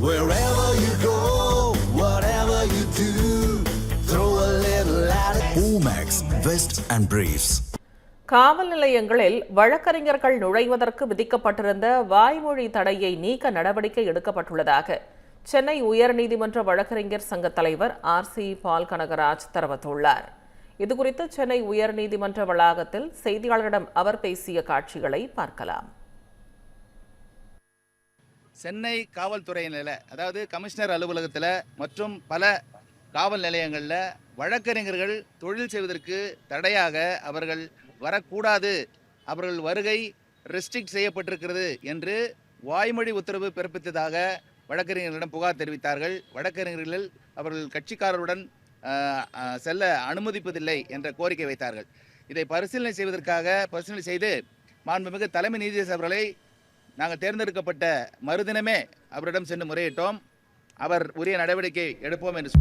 Wherever you go, whatever you do, throw a little at it. Omax, Vest and Briefs. காவல் நிலையங்களில் வழக்கறிஞர்கள் நுழைவதற்கு விதிக்கப்பட்டிருந்த வாய்மொழி தடையை நீக்க நடவடிக்கை எடுக்கப்பட்டுள்ளதாக சென்னை உயர்நீதிமன்ற வழக்கறிஞர் சங்க தலைவர் RC பால் கனகராஜ் தெரிவித்துள்ளார். இதுகுறித்து சென்னை உயர்நீதிமன்ற வளாகத்தில் செய்தியாளர்களிடம் அவர் பேசிய காட்சிகளை பார்க்கலாம். சென்னை காவல்துறையினர், அதாவது கமிஷனர் அலுவலகத்தில் மற்றும் பல காவல் நிலையங்களில் வழக்கறிஞர்கள் தொழில் செய்வதற்கு தடையாக அவர்கள் வரக்கூடாது, அவர்கள் வருகை ரெஸ்ட்ரிக்ட் செய்யப்பட்டிருக்கிறது என்று வாய்மொழி உத்தரவு பிறப்பித்ததாக வழக்கறிஞர்களிடம் புகார் தெரிவித்தார்கள். வழக்கறிஞர்கள் அவர்கள் கட்சிக்காரருடன் செல்ல அனுமதிப்பதில்லை என்ற கோரிக்கை வைத்தார்கள். இதை பரிசீலனை செய்து மாண்புமிகு தலைமை நீதிபதி அவர்களை நாங்கள் தேர்ந்தெடுக்கப்பட்ட மறுதினமே அவரிடம் சென்று முறையிட்டோம். அவர் உரிய நடவடிக்கை எடுப்போம் என்று